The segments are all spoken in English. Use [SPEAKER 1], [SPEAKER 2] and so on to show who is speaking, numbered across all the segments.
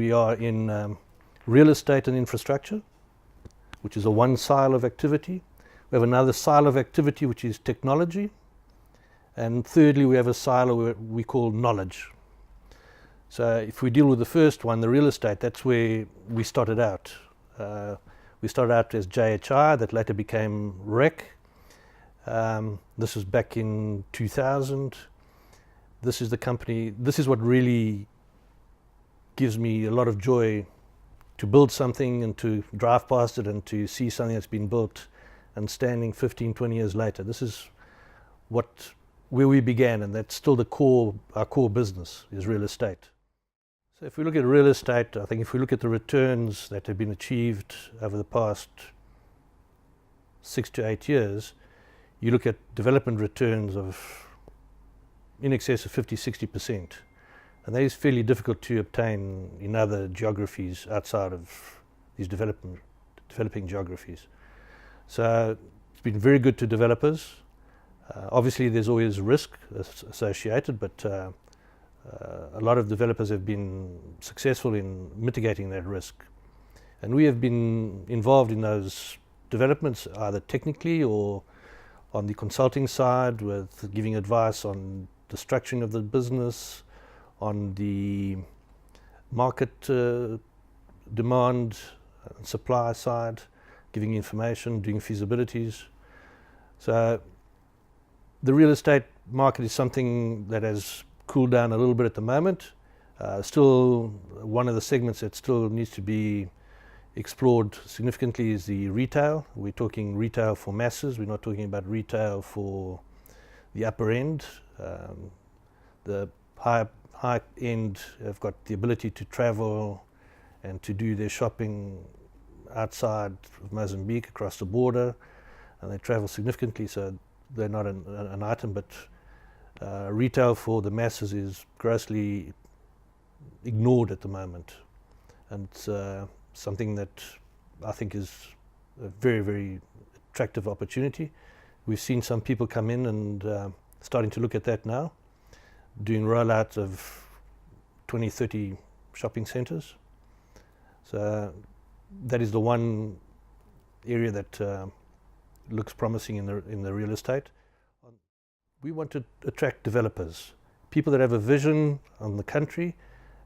[SPEAKER 1] we are in real estate and infrastructure, which is a one silo of activity. We have another silo of activity, which is technology. And thirdly, we have a silo we call knowledge. So if we deal with the first one, the real estate, that's where we started out. We started out as JHI, that later became REC. This was back in 2000. This is the company, this is what really gives me a lot of joy, to build something and to drive past it and to see something that's been built and standing 15, 20 years later. This is where we began, and that's still our core business is real estate. So if we look at real estate, I think if we look at the returns that have been achieved over the past 6 to 8 years, you look at development returns of in excess of 50-60%. And that is fairly difficult to obtain in other geographies outside of these developing geographies. So it's been very good to developers. Obviously there's always risk associated, but a lot of developers have been successful in mitigating that risk. And we have been involved in those developments either technically or on the consulting side, with giving advice on the structuring of the business, on the market demand and supply side, giving information, doing feasibilities. So the real estate market is something that has cooled down a little bit at the moment. Still, one of the segments that still needs to be explored significantly is the retail. We're talking retail for masses. We're not talking about retail for the upper end. The high end have got the ability to travel and to do their shopping outside of Mozambique, across the border, and they travel significantly, so they're not an item. But retail for the masses is grossly ignored at the moment, and it's something that I think is a very, very attractive opportunity. We've seen some people come in and starting to look at that now, doing rollouts of 20, 30 shopping centres. So that is the one area that looks promising in the real estate. We want to attract developers, people that have a vision on the country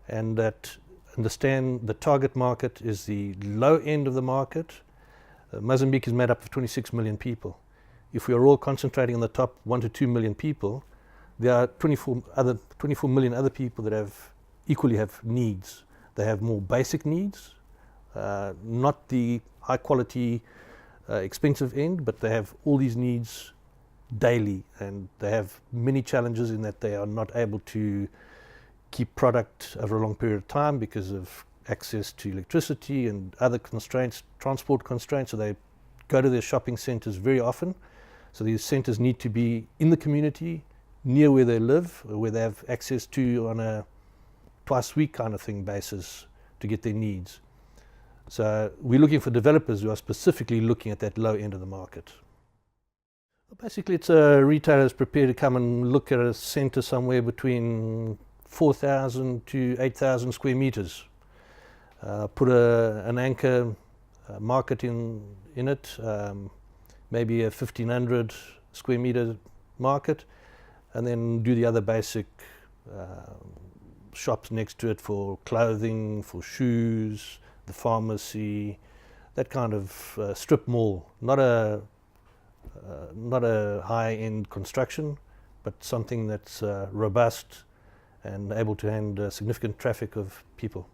[SPEAKER 1] and that understand the target market is the low end of the market. Mozambique is made up of 26 million people. If we are all concentrating on the top 1 to 2 million people, there are 24 million other people that equally have needs. They have more basic needs, not the high quality, expensive end, but they have all these needs daily, and they have many challenges in that they are not able to keep product over a long period of time because of access to electricity and other constraints, transport constraints, so they go to their shopping centres very often. So these centres need to be in the community, near where they live, or where they have access to on a twice a week kind of thing basis to get their needs. So we're looking for developers who are specifically looking at that low end of the market. Basically, it's a retailer prepared to come and look at a centre somewhere between 4,000 to 8,000 square meters. Put an anchor market in it, maybe a 1,500 square meter market, and then do the other basic shops next to it for clothing, for shoes, the pharmacy, that kind of strip mall. Not a high-end construction, but something that's robust and able to handle significant traffic of people.